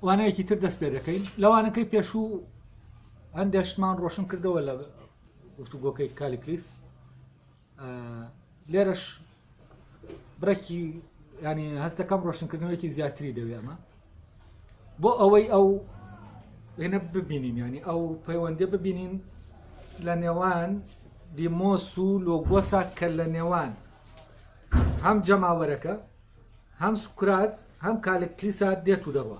وانەیەکی تر دەست پێ دەکەین لەوانەکەی پێشوو هەندێشمان ڕۆشن کردەوە لە گفتوگۆکەی کالیکلیس لێرەش بڕێکی ینی هەستەکەم ڕۆشنکردنەوەیکی زیاتری دەوێ ئەمە بۆ ئەوەی ئەو هێنە ببینین ینی ئەو پەیوەندێ ببینین لە نێوان دیمۆس و لۆگۆسا کە لە نێوان هەم جەماوەرەکە هەم سوکرات هەم کالیکلیسا دێت و دەڕوە.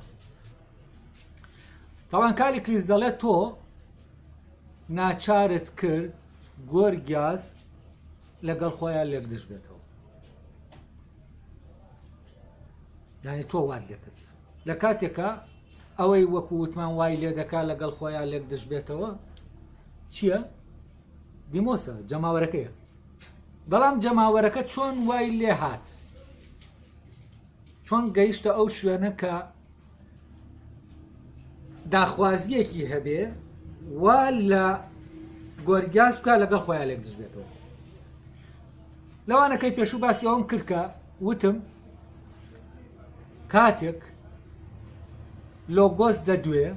تاوان کالیکلیس دەڵێت تۆ ناچارت کرد گۆرگیاز لەگەڵ خۆیان لێک دژ بێتەوە، یعنی تۆ وات لێ کرد لە کاتێکە ئەوەی وەکو وتمان وای لێ دەکا لەگەڵ خۆیان لێک دژ بێتەوە چییە؟ دیمۆسە، جەماوەرەکەیە. بەڵام جەماوەرەکە چۆن وای لێ هات، چۆن گەیشتە ئەو شوێنە کە داخوازیەکی هەبێ وا لە گۆرگیاز بکە لەگەڵ خۆیان لێک دژ بێتەوە. لەوانەکەی پێشوو باسی ئەوم کرد کە وتم کاتێک لۆگۆس دەدوێ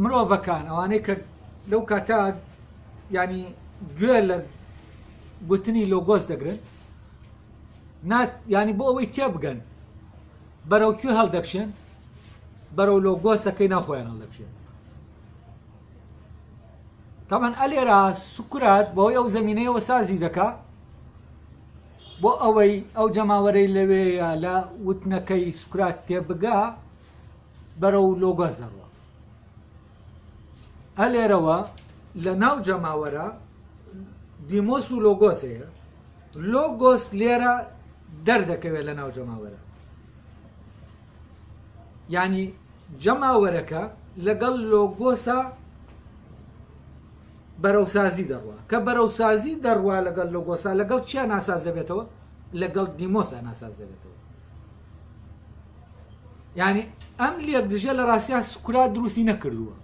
مرۆڤەکان ئەوانەی کە لەو کاتا ینی گوێ لە گوتنی لۆگۆس دەگرن ینی بۆ ئەوەی تێبگەن بەرەو کوێ هەڵدەکشێن، بەرەو لۆگۆسەکەی ناخۆیان هەڵدەکشێن. تامان ئەلێرا سوکرات بۆی ئەو زەمینەیەوە سازی دەکا بۆ ئەوەی ئەو جەماوەرەی لەوەیە لە وتنەکەی سوکرات تێبگا بەرەو لۆگۆس دەڕوە. ئەلێرەوە لە ناو جەماوەرە دیمۆس و لۆگۆسەیە، لۆگۆس لێرە دەردەکەوێت لە ناو جەماوەرە، ینی جەماوەرەکە لەگەڵ لۆگۆسە بەرەوسازی دەڕوە، کە بەرەوسازی دەڕوە لەگەڵ لۆگۆسا لەگەڵ چیان ناساز دەبێتەوە؟ لەگەڵ دیمۆسە ناساز دەبێتەوە. ینی ئەم لێک دژە لە ڕاستیا سوکرات دروستی نەکردووە،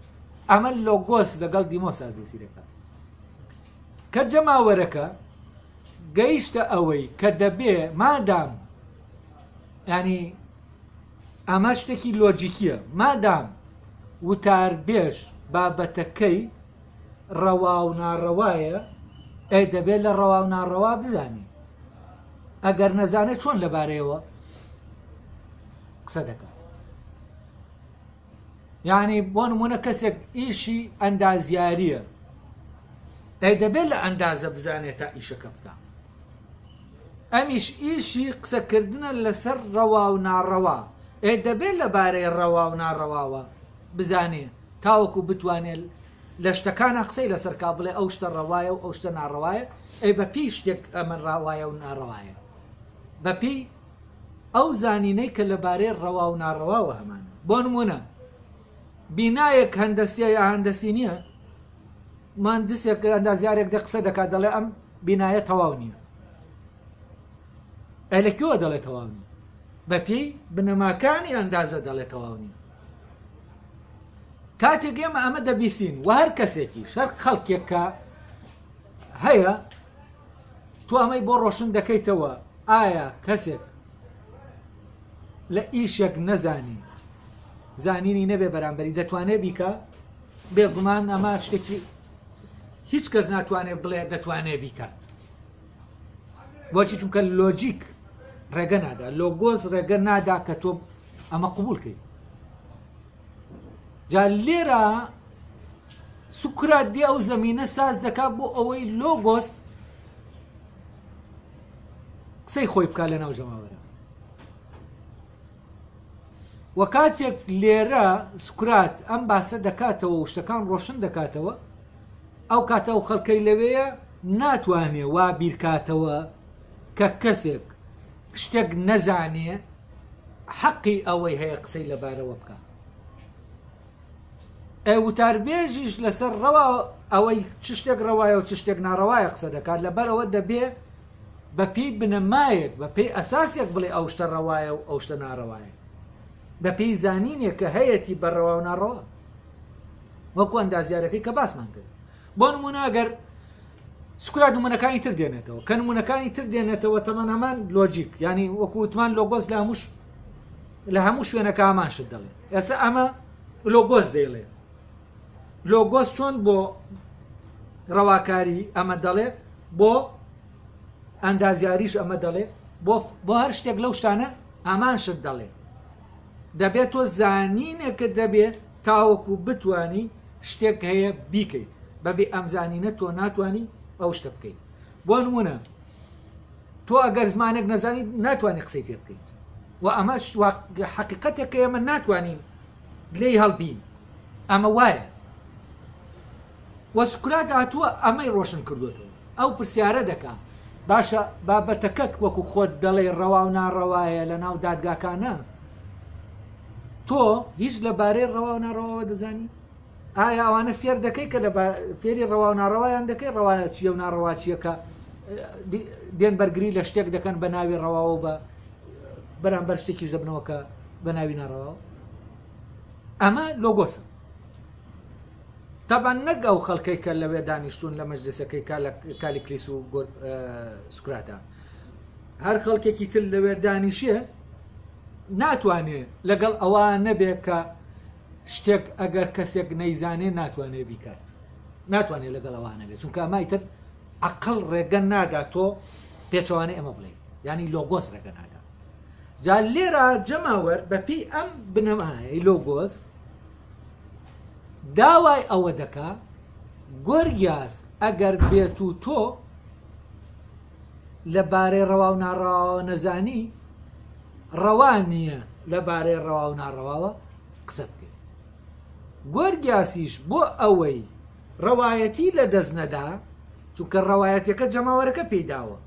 ئەمە لۆگۆس لەگەڵ دیمۆسا دروستی دەکات. کە جەماوەرەکە گەیشتە ئەوەی کە دەبێ مادام ینی ئەمە شتێکی لۆجیکیە، مادام وتاربێژ بابەتەکەی ڕەوا و ناڕەوایە ئەی دەبێت لە ڕەوا و ناڕەوا بزانی، ئەگەر نەزانێت چۆن لەبارەیەوە قسە دەکات. یعنی بۆ نمونە کەسێک ئیشی ئەندازیاریە ئەی دەبێت لە ئەندازە بزانێت تا ئیشەکە بکە. ئەمیش ئیشی قسەکردنە لەسەر ڕەوا و ناڕەوا ئەی دەبێت لەبارەی ڕەوا و ناڕەواوە بزانێ تاوەکو بتوانێت لە شتەکانە قسەی لەسەر کا بڵێ ئەو شتە ڕەوایە و ئەو شتە ناڕەوایە، ئەی بەپی شتێک ئەمە ڕاوایە و ناڕەوایە، بەپی ئەو زانینەی کە لەبارەی ڕەوا و ناڕەواوە هەمانە. بۆ نمونە بینایەک هەندەسیە یا هەندەسی نییە، مهندسێک ئەندازیارێک دە قسە دەکات دەڵێ ئەم بینایە تەواو نییە، ئەی لەکوێوە دەڵێ تەواو نییە؟ بەپێی بنەماکانی ئەندازە دەڵێ تەواو نییە. کاتێک ئێمە ئەمە دەبیسین و هەر کەسێکی شەر خەڵکێکە هەیە تو ئەمەی بۆ ڕۆشن دەکەیتەوە ئایا کەسێک لە ئیشێک نەزانی زانینی نەبێ بەرامبەری دەتوانێت بیکە، بێگومان ئەمە شتێکی هیچ کەس ناتوانێت بڵێ دەتوانێت بیکات. بۆچی؟ چونکە لۆجیک ڕێگە نادا، لۆگۆس ڕێگە نادا کە تۆ ئەمە قبولکەی. جا لێرە سوکرات دێ ئەو زەمینە ساز دەکات بۆ ئەوەی لۆگۆس قسەی خۆی بکات لە ناو جەماوەرە. وە کاتێک لێرە سوکرات ئەم باسە دەکاتەوە و شتەکان ڕۆشن دەکاتەوە، ئەو کاتە ئەو خەڵکەی لەوەیە ناتوانێ وا بیرکاتەوە کە کەسێک شتێک نەزانێ حەقی ئەوەی هەیە قسەی لەبارەوە بکە. وتاربێژیش لەسەر ڕەوا ئەوەی چ شتێک ڕەوایە و چ شتێک ناڕەوایە قسە دەکات، لەبەرەوە دەبێ بەپێی بنەمایەک بەپێی ئەساسێک بڵێ ئەو شتە ڕەوایە و ئەو شتە ناڕەوایە، بەپێی زانینێک کە هەیەی بەڕەوا و ناڕەوا، وەکو ئەندازیارەکەی کە باسمان کرد. بۆ نمونە ئەگەر سوکرات نمونەکانی تر دێنێتەوە، کە نمونەکانی تر دێنێتەوە تەمەنامان لۆجیک، ینی وەکو وتمان لۆگۆس لە هەمووش لە هەموو شوێنەکە ئامانشت دەڵێ. ئێستا ئەمە لۆگۆس دەیڵێ. لۆگۆس چۆن بۆ ڕەواکاری ئەمە دەڵێ، بۆ ئەندازیاریش ئەمە دەڵێ، بۆ هەر شتێک لەو شتانە ئامانشت دەڵێ. دەبێت تۆ زانینێکت دەبێت تاوەکو بتوانی شتێک هەیە بیکەیت، بەبێ ئەم زانینە تۆ ناتوانی ئەو شتە بکەیت. بۆ نمونە تۆ ئەگەر زمانێک نەزانی ناتوانانی قسەی پێ بکەیت، و ئەمە حەقیقەتێکە ئێمە ناتوانین لێی هەڵبین، ئەمە وایە. وە سوکرات هاتووە ئەمەی ڕۆشن کردوێتەوە، ئەو پرسیارە دەکات باشە بابەتەکەت وەکو خۆت دەڵێ ڕەوا و ناڕەوایە لە ناو دادگاکانە، تۆ هیچ لەبارەی ڕەوا و ناڕەواوە دەزانی؟ ئایا ئەوانە فێر دەکەی کە لە فێری ڕەوا و ناڕەوایان دەکەی ڕەوانە چیە و ناڕەوا چیە کە دێن بەرگری لە شتێک دەکەن بە ناوی ڕەواوە بە بەرامبەر شتێکیش دەبنەوە کە بە ناوی ناڕەواوە؟ ئەمە لۆگۆسە. تەبەن نەک ئەو خەڵکەی کە لەوێ دانیشتون لە مەجلسەکەی کالیکلیس و سوکراتە، هەر خەڵکێکی تر لەوێ دانیشێ ناتوانێت لەگەڵ ئەوە نەبێت کە شتێک ئەگەر کەسێک نەیزانێ ناتوانێت بیکات، ناتوانێت لەگەڵ ئەوانە بێت، چونکە ئەمایتر عەقڵ ڕێگە نادا تۆ پێچەوانەی ئەمە بڵێ، ینی لۆگۆس ڕێگە نادا. جا لێرە جەماوەر بەپی ئەم بنەمایەی لۆگۆس داوای ئەوە دەکا گۆرگیاس ئەگەر بێت و تۆ لەبارەی ڕەوا و ناڕەواوە نەزانی، ڕەوا نییە لەبارەی ڕەوا و ناڕەواوە قسە بکەیت. گۆرگیاسیش بۆ ئەوەی ڕەوایەتی لە دەست نەدا، چونکە ڕەوایەتەکە جەماوەرەکە پێداوە،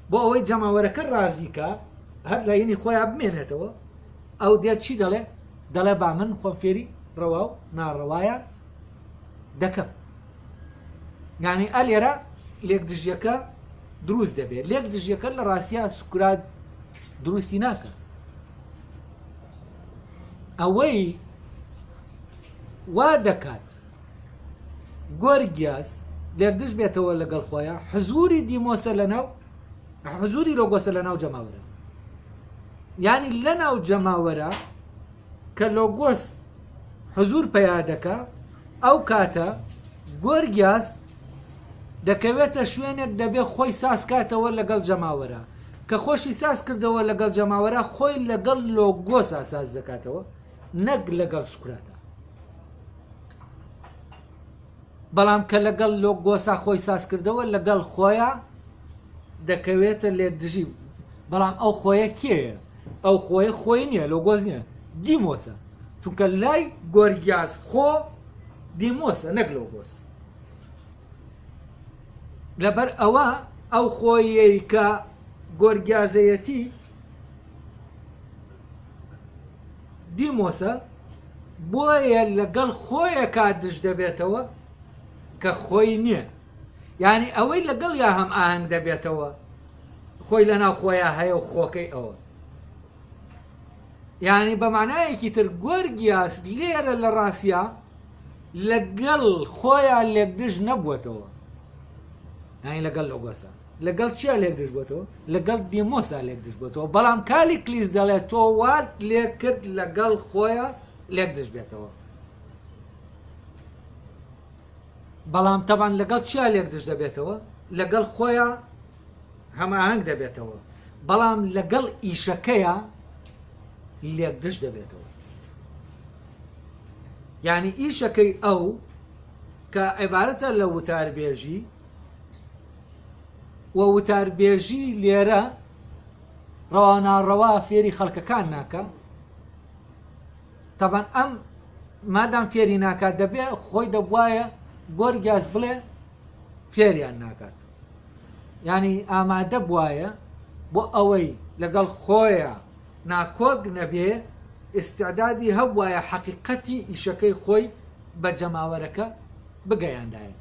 بۆ ئەوەی جەماوەرەکە ڕازیکە هەر لە ینی خۆیان بمێنێتەوە، ئەو دێت چی دەڵێ؟ دەڵێ با من خۆم فێری ڕەوا و ناڕەوایە دەکەم. یعنی ئەلێرە لێک دژیەکە دروست دەبێت. لێک دژیەکە لە ڕاستیە سوکرات دروستی ناکە. ئەوەی وا دەکات گۆرگیاس لێک دژ بێتەوە لەگەڵ خۆیان، حزوری دیمۆسە لەناو حزوری لۆگۆسە لەناو جەماوەرە، یعنی لەناو جەماوەرە کە لۆگۆس حزور پەیا دەکا، ئەو کاتە گۆرگیاس دەکەوێتە شوێنێک دەبێ خۆی ساس کاتەوە لەگەڵ جەماوەرە، کە خۆشی ساس کردەوە لەگەڵ جەماوەرە خۆی لەگەڵ لۆگۆسا ساز دەکاتەوە، نەک لەگەڵ سوکراتە. بەڵام کە لەگەڵ لۆگۆسا خۆی ساس کردەوە لەگەڵ خۆیان دەکەوێتە لێ دژی. بەڵام ئەو خۆیە کێیە؟ ئەو خۆیە خۆی نییە، لۆگۆس نییە، دیمۆسە، چونکە لای گۆرگیاس خۆ دیمۆسە نەک لۆگۆس. لەبەر ئەوە ئەو خۆیەی کە گۆرگیازەیەتی دیمۆسە، بۆیە لەگەڵ خۆیە کات دژ دەبێتەوە کە خۆی نییە، یعنی ئەوەی لەگەڵ یا هەم ئاهەنگ دەبێتەوە، خۆی لەناو خۆیان هەیە و خۆکەی ئەوە. یعنی بە معنایەکی تر گۆرگیاس لێرە لە ڕاستیە لەگەڵ خۆیان لێکدژ نەبووەتەوە، یعنی لەگەڵ لۆگۆسە. لەگەڵ چیا لێکدژ بووەتەوە؟ لەگەڵ دیمۆسا لێکدژ بووەتەوە. بەڵام کالیکلیس دەڵێت تۆ وات لێ کرد لەگەڵ خۆیان لێکدژ بێتەوە. بەڵام تەبان لەگەڵ چیا لێکدژ دەبێتەوە؟ لەگەڵ خۆیان هەماهەنگ دەبێتەوە، بەڵام لەگەڵ ئیشەکەیە لێکدژ دەبێتەوە. یعنی ئیشەکەی ئەو کە عیبارەتە لە وتاربێژی، و وتاربێژی لێرە ڕەوا ناڕەوا فێری خەڵکەکان ناکە. تەبەن ئەم مادام فێری ناکات دەبێ خۆی دەبوایە گۆرگیاس بڵێ فێریان ناکات، یعنی ئامادە بوایە بۆ ئەوەی لەگەڵ خۆیە ناکۆک نەبێ، ئستعدادی هەبوایە حەقیقەتی ئیشەکەی خۆی بە جەماوەرەکە بگەیاندایە.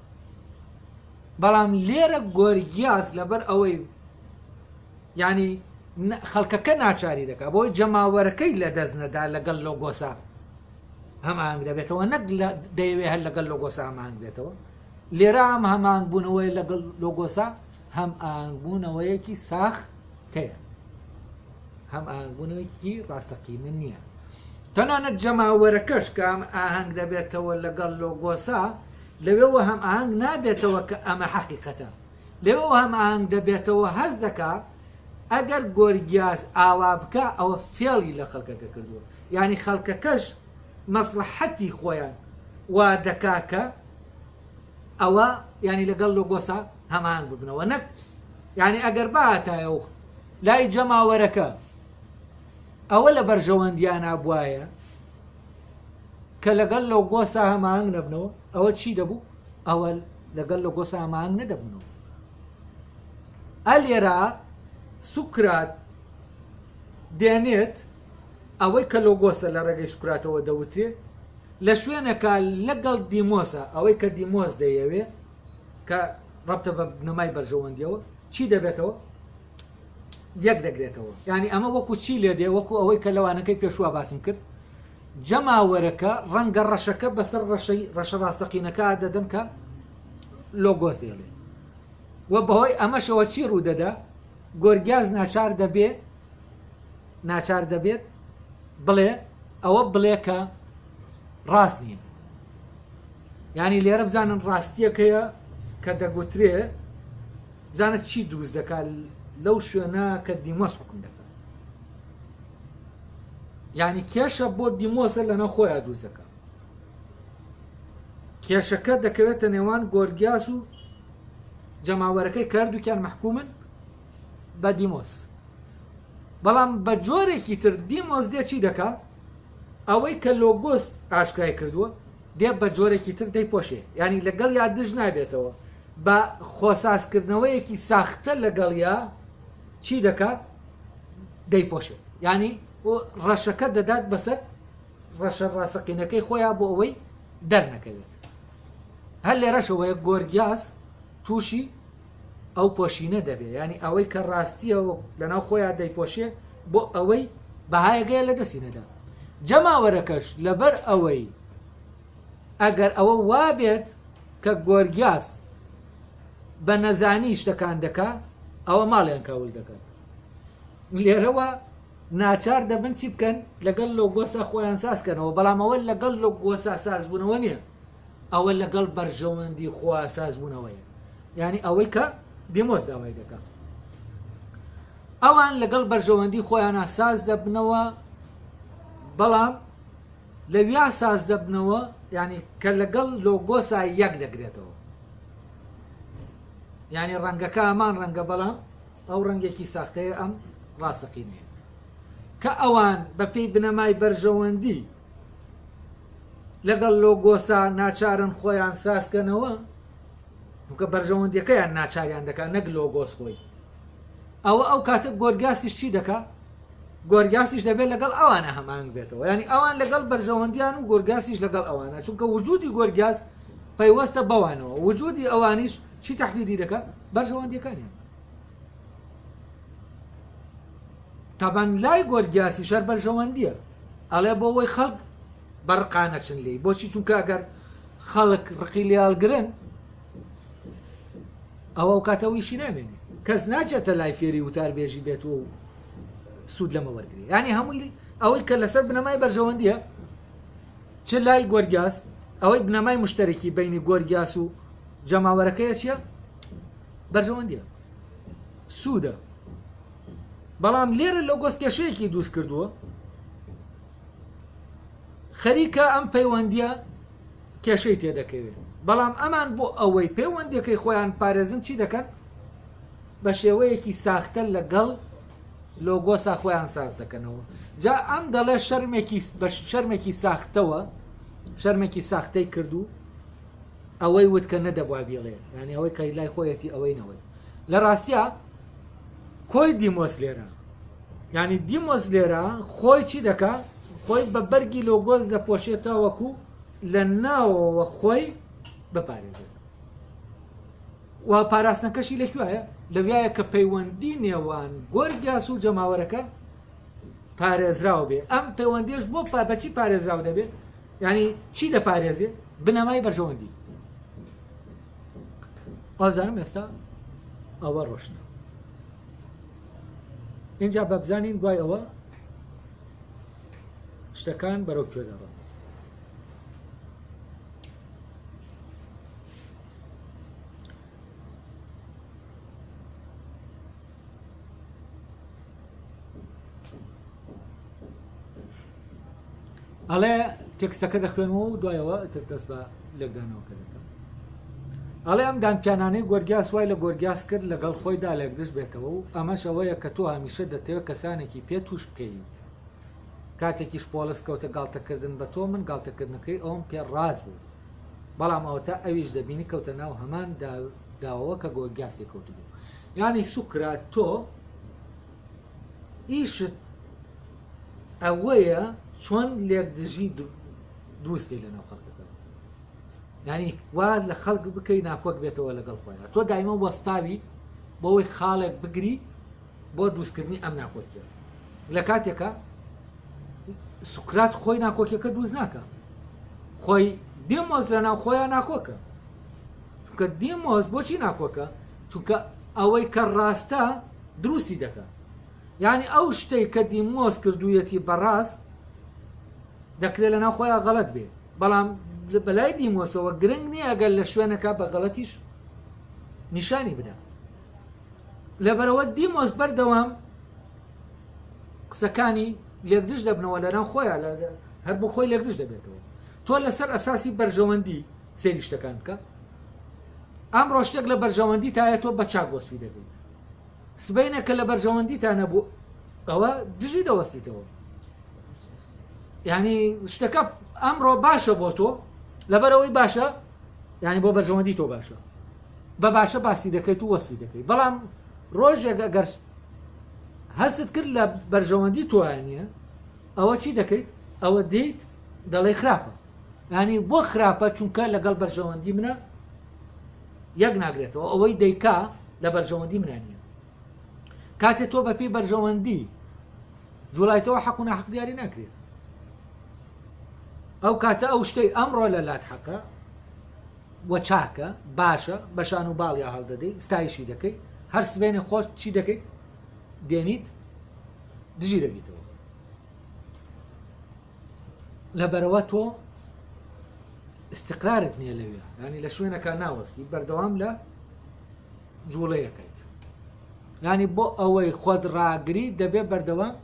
بەڵام لێرە گۆرگیاس لەبەر ئەوەی ینی خەڵکەکە ناچاری دەکات بۆی جەماوەرەکەی لە دەست نەدا لەگەڵ لۆگۆسا هەماهەنگ دەبێتەوە، نەک دەیەوێت هەر لەگەڵ لۆگۆسا هەماهەنگ بێتەوە. لێرە ئەم هەماهەنگ بوونەوەی لەگەڵ لۆگۆسا هەم ئاهەنگ بوونەوەیەکی ساختەیە. هەم ئاهەنگبوونەوەیکی ڕاستەقینە نییە. تەنانەت جەماوەرەکەش کە ئەم ئاهەنگ دەبێتەوە لەگەڵ لۆگۆسا لەوێەوە هەم ئاهەنگ نابێتەوە کە ئەمە حەقیقەتە، لەوێەوە هەم ئاهەنگ دەبێتەوە هەز دەکا ئەگەر گۆرگیاز ئاوا بکە ئەوە فێڵی لە خەڵکەکە کردووە، یعنی خەڵکەکەش مەسلحەتی خۆیان وا دەکاکە ئەوە ینی لەگەڵ لۆگۆسا هەماهنگ ببنەوە، نەک یعنی ئەگەر باتایە و لای جەماوەرەکە ئەوە لە بەرژەوەندیانە بواە کە لەگەڵ لۆگۆسا هەماهنگ نەبنەوە، ئەوە چی دەبوو؟ ئەوە لەگەڵ لۆگۆسا هەماهنگ نەدەبنەوە. ئەلێرا سوکرات دێنێت ئەوەی کە لۆگۆسە لە ڕێگەی سوکراتەوە دەوترێت لە شوێنەکە لەگەڵ دیمۆسە، ئەوەی کە دیمۆس دەیەوێ کە ڕەبتە بە بنەمای بەرژەوەندیەوە چی دەبێتەوە؟ یەک دەگرێتەوە. یعنی ئەمە وەکو چی لێ دێ؟ وەکو ئەوەی کە لەوانەکەی پێشوە باسم کرد، جەماوەرەکە ڕەنگە ڕەشەکە بەسەر ڕەشە ڕاستەقینەکە دەدەن کە لۆگۆس دێڵێ، وە بەهۆی ئەمەشەوە چی ڕوودەدا؟ گۆرگیاز ناچار دەبێت بڵێ ئەوە بڵێ کە ڕاست نییە. یعنی لێرە بزانن ڕاستیەکەیە کە دەگوترێ بزانە چی دروست دەکات لەو شوێنە کە دیمۆس حکم دەکات، یعنی کێشە بۆ دیمۆسە لەناو خۆیان دروست دەکات. کێشەکە دەکەوێتە نێوان گۆرگیاس و جەماوەرەکەی کاردووکیان محکومن بە دیمۆس، بەڵام بە جۆرێکی تر دیمۆس دێ چی دەکات؟ ئەوەی کە لۆگۆس ئاشکای کردووە دێ بە جۆرێکی تر دەیپۆشێ، ینی لەگەڵ یا دژ نابێتەوە، بە خۆسازکردنەوەیەکی ساختە لەگەڵ یا چی دەکات؟ دەیپۆشێت، ینی ڕەشەکە دەدات بەسەر ڕەشە ڕاستەقینەکەی خۆیان بۆ ئەوەی دەرنەکەوێت. هەر لێرەشەوەیە گۆرگیاز تووشی ئەو پۆشینە دەبێت، ینی ئەوەی کە ڕاستیەوە لەناو خۆیان دەیپۆشێ بۆ ئەوەی بەهایەگەیە لە دەستینەدا. جەماوەرەکەش لەبەر ئەوەی ئەگەر ئەوە وابێت کە گۆرگیاز بە نەزانی شتەکان دەکات ئەوە ماڵیان کاول دەکات، لێرەوە ناچار دەبن چی بکەن؟ لەگەڵ لۆگۆسا خۆیان سازکەنەوە، بەڵام ئەوە لەگەڵ لۆگۆسا سازبوونەوە نییە، ئەوە لەگەڵ بەرژەوەندی خوا سازبوونەوەیە، یعنی ئەوەی کە دیمۆس داوای دەکات. ئەوان لەگەڵ بەرژەوەندی خۆیانە ساز دەبنەوە، بەڵام لەویا ساز دەبنەوە ینی کە لەگەڵ لۆگۆسا یەک دەگرێتەوە، ینی ڕەنگەکە ئەمان ڕەنگە، بەڵام ئەو ڕەنگێکی ساختەیە ئەم ڕاستەقینەیە کە ئەوان بەپێی بنەمای بەرژەوەندی لەگەڵ لۆگۆسا ناچارن خۆیان سازکەنەوە، کە بەرژەوەندیەکەیان ناچاریان دەکات نەک لۆگۆس خۆی. ئەوە ئەو کاتە گۆرگاسیش چی دەکات؟ گۆرگاسیش دەبێت لەگەڵ ئەوانە هەمانگ بێتەوە، ینی ئەوان لەگەڵ بەرژەوەندیان و گۆرگاسیش لەگەڵ ئەوانە، چونکە وجودی گۆرگاز پەیوەستە بەوانەوە، وجودی ئەوانیش چی تەحدیدی دەکات؟ بەرژەوەندیەکانیان. تابان لای گۆرگاسی شەر بەرژەوەندیە، ئەڵێ بۆ ئەوەی خەڵک بەڕقانەچن لێی، بۆچی؟ چونکە ئەگەر خەڵک ڕقی لێڵگرن ئەوە ئەو کاتەوەیشی نامێنێ، کەس ناچێتە لای فێری وتاربێژی بێت و سوود لەمە وەرگری، ینی هەمووی ئەوەی کە لەسەر بنەمای بەرژەوەندیە چ لای گۆرگاس، ئەوەی بنەمای مشتەرەکی بینی گۆرگاس و جەماوەرەکەیە چییە؟ بەرژەوەندیە، سوودە. بەڵام لێرە لۆگۆس کێشەیەکی دروست کردووە، خەریکە ئەم پەیوەندیە کێشەی تێدەکەوێت، بەڵام ئەمان بۆ ئەوەی پەیوەندیەکەی خۆیان پارێزن چی دەکەن؟ بە شێوەیەکی ساختە لەگەڵ لۆگۆسا خۆیان ساز دەکەنەوە. جا ئەم دەڵێ شەرمێکی ساختەوە، شەرمێکی ساختەی کردو ئەوەی وت کە نەدەبوا بێڵێ، ینی ئەوەی کە لای خۆیەتی ئەوەی نەوەی. لە ڕاستیە کۆی دیمۆس لێرە، ینی دیمۆس لێرە خۆی چی دەکات؟ خۆی بە بەرگی لۆگۆس دەپۆشێتەوە وەکو لە ناوەوە خۆی بپارێزێت. و پاراستنەکەشی لەکوایە؟ لەوایە کە پەیوەندی نێوان گۆرگاس و جەماوەرەکە پارێزراو بێ. ئەم پەیوەندیش بۆ بەچی پارێزراو دەبێت؟ ینی چی دەپارێزێ؟ بنەمای بەرژەوەندی. ئازانم ئێستا ئەوە ڕۆشنە. اینجا بە بزانین دوای ئەوە شتەکان بەرەو کوێ دەڕۆن. ئەڵێ تێکستەکە دەخوێنەوە و دوایەوە دەست بە لێکدانەوەکە دەکەم. ئەڵێ ئەم دانپیانانەی گۆرگیاس وای لە گۆرگیاس کرد لەگەڵ خۆیدا لێکدەست بێتەوە و ئەمەش ئەوەیە کە تۆ هەمیشە دەتەوێت کەسانێکی پێ توش بکەیت. کاتێکیش پۆلس کەوتە گاڵتەکردن بە تۆ من گاڵتەکردنەکەی ئەوم پێ ڕاست بوو، بەڵام ئەوەتا ئەویش دەبینی کەوتە ناو هەمان داوەوە کە گۆرگیاسی کەوت بوو. یعنی سوکرات تۆ ئیشت ئەوەیە چۆن لێکدژی دروستکەی لەناو خەڵکەکە، یعنی وا لە خەڵک بکەی ناکۆک بێتەوە لەگەڵ خۆیان. تۆ دایمە وەستاوی بۆەوەی خاڵێک بگری بۆ دروستکردنی ئەم ناکۆکیە. لە کاتێکە سوکرات خۆی ناکۆکیەکە دروست ناکە، خۆی دیمۆز لە ناو خۆیان ناکۆکە. چونکە دیمۆز بۆچی ناکۆکە؟ چونکە ئەوەی کە ڕاستە دروستی دەکە. یعنی ئەو شتەی کە دیمۆز کردوویەتی بەڕاست دەکرێت لە ناو خۆیان غەڵەت بێ، بەڵام بەلای دیمۆسەوە گرنگ نییە ئەگەر لە شوێنەکە بە غەڵەتیش نیشانی بدە. لەبەرەوە دیمۆس بەردەوام قسەکانی لێکدژ دەبنەوە لە ناو خۆیان، هەر بۆ خۆی لێکدژ دەبێتەوە. تۆ لەسەر ئەساسی بەرژەوەندی سەیری شتەکان بکە. ئەمڕۆ شتێک لە بەرژەوەندی تایە تۆ بە چاک وەسفی دەبێت. سبەینە کە لە بەرژەوەندی تا نەبوو ئەوە دژی دەوەستیتەوە. یعنی شتەکە ئەمڕۆ باشە بۆ تۆ لەبەرەوەی باشە، یعنی بۆ بەرژەوەندی تۆ باشە، بە باشە باسی دەکەیت و وەسفی دەکەیت. بەڵام ڕۆژێک ئەگەر هەست کرد لە بەرژەوەندی تۆیانە ئەوە چی دەکەیت؟ ئەوە دیت دەڵێ خراپە. یعنی بۆ خراپە چونکە لەگەڵ بەرژەوەندی منە یەک ناگرێتەوە، ئەوەی دەیکا لە بەرژەوەندی منانە. کاتێک تۆ بەپێی بەرژەوەندی جوڵایتەوە حەق و ناحەق دیاری ناکرێت. ئەو کاتە ئەو شتەی ئەمڕۆ لە لات حەقە وە چاکە باشە بەشان و باڵیا هەڵدەدەی ستایشی دەکەی، هەر سبێنێ خۆش چی دەکەیت؟ دێنیت دژی دەبیتەوە. لەبەرەوە تۆ استقرارت نییە لەوێ، ینی لە شوێنەکە ناوەستی بەردەوام لە جوڵەیەکەیت. ینی بۆ ئەوەی خۆت ڕاگری دەبێت بەردەوام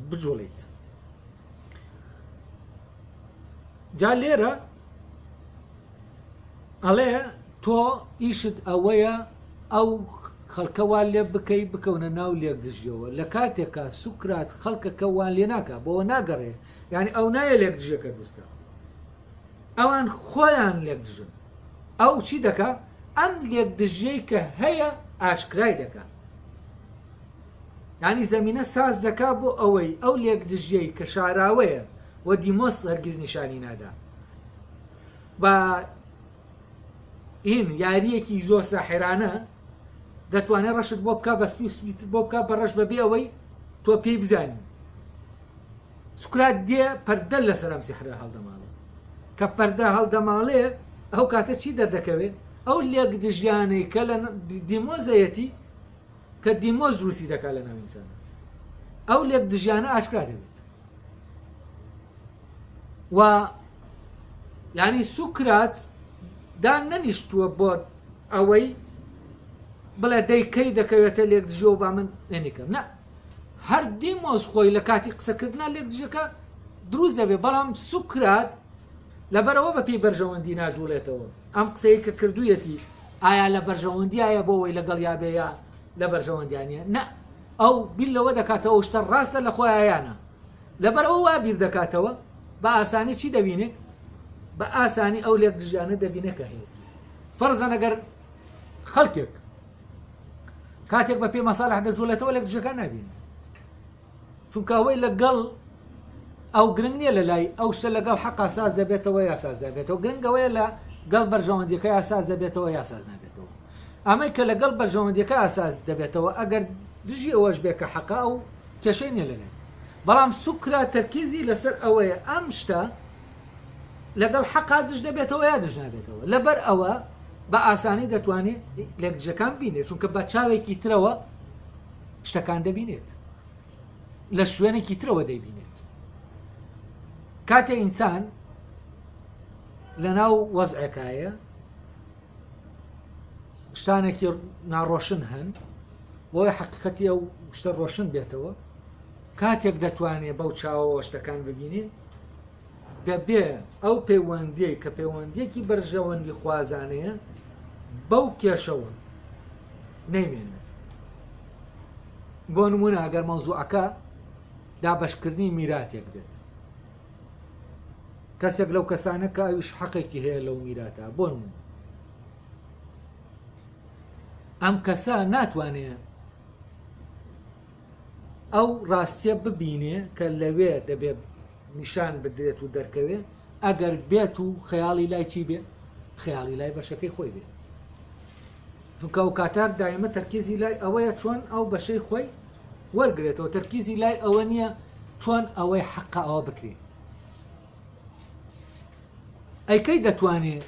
بجوڵیت. جا لێرە ئەڵێ تۆ ئیشت ئەوەیە ئەو خەڵکەوان لێ بکەی بکەونە ناو لێکدژیەوە. لە کاتێکە سوکرات خەڵکەکەوان لێ ناکە بۆەوە ناگەڕێ، یعنی ئەو نایە لێکدژەکە دروستکە، ئەوان خۆیان لێکدژن. ئەو چی دەکا؟ ئەم لێکدژیەی کە هەیە ئاشکرای دەکا، یعنی زەمینە ساز دەکا بۆ ئەوەی ئەو لێکدژیەی کە شاراوەیە و دیمۆس هەرگیز نیشانی نادا بە ئین یاریەکی زۆر ساحێرانە دەتوانێت ڕەشت بۆ بکە بەستویت بۆ بکە بە ڕەش بەبێ ئەوەی تۆ پێی بزانی. سوکرات دێ پەردە لەسەر ئەم سیحرە هەڵدەماڵێ، کە پەردە هەڵدەماڵێ ئەو کاتە چی دەردەکەوێت؟ ئەو لێکدژیانەی کە لە دیمۆزەیەتی کە دیمۆز دروستی دەکات لە ناو ئینسانە، ئەو لێکدژیانە ئاشکرا دەبێت. و یعنی سوکرات دان نەنیشتووە بۆ ئەوەی بڵێ دەیکەی دەکەوێتە لێکدژیەوە با من نێنیکەم، نە، هەر دیمۆز خۆی لە کاتی قسەکردنا لێکدژەکە دروست دەبێت. بەڵام سوکرات لەبەرەوە بەپێی بەرژەوەندی ناجوڵێتەوە. ئەم قسەی کە کردوویەتی ئایا لە بەرژەوەندی ئایا بۆەوەی لەگەڵ یابێیا لە بەرژەوەندیانە، نە، ئەو بیر لەوە دەکاتەوە شتە ڕاستە لە خۆیانە. لەبەرەوە وا بیر دەکاتەوە بە ئاسانی چی دەبینێت؟ بە ئاسانی ئەو لێکدژیانە دەبینێت کە هەیە. فەرزەن ئەگەر خەڵکێک کاتێک بە پێی مەساڵح دەجوڵێتەوە لێکدژەکان نابینێت، چونکە ئەوەی لەگەڵ ئەو گرنگ نییە لە لای ئەو شتە لەگەڵ حەق ئاساس دەبێتەوە یا ساز دەبێتەوە، گرنگەوەیە لە گەڵ بەرژەوەندیەکە یا ساز دەبێتەوە یا ساز نابێتەوە. ئەمەی کە لەگەڵ بەرژەوەندیەکە ئاساس دەبێتەوە ئەگەر دژی ئەوەش بێ کە حەقا و کێشەی نییە لەلای. بەڵام سوکرات تەرکیزی لەسەر ئەوەیە ئەم شتە لەگەڵ حەقا دژ دەبێتەوە یا دژ نابێتەوە. لەبەر ئەوە بە ئاسانی دەتوانێت لێکدژەکان بینێت، چونکە بە چاوێکی ترەوە شتەکان دەبینێت لە شوێنێکی ترەوە دەیبینێت کاتێ ئینسان لە ناو وەزعێکایە شتانێکی ناڕۆشن هەن بۆی حقیقەتی ئەو شتە ڕۆشن بێتەوە کاتێک دەتوانێت بەو چاوەوە شتەکان ببینێ دەبێ ئەو پەیوەندیەی کە پەیوەندیەکی بەرژەوەندی خوازانەیە بەو کێشەوە نەیمێنێت بۆ نمونە ئەگەر مەوزوعەکە دابەشکردنی میراتێک بێت کەسێک لەو کەسانە کە ئەویش حەقێکی هەیە لەو میراتە بۆ نمونە ئەم کەسە ناتوانێت ئەو ڕاستیە ببینێ کە لەوێ دەبێت نیشان بدرێت و دەرکەوێ ئەگەر بێت و خەیاڵی لای چی بێ خەیاڵی لای بەشەکەی خۆی بێ چونکە ئەو کاتار دایمە تەرکیزی لای ئەوەیە چۆن ئەو بەشەی خۆی وەرگێتەوە تەرکیزی لای ئەوە نییە چۆن ئەوەی حەقە ئەوە بکرێت ئەیکەی دەتوانێت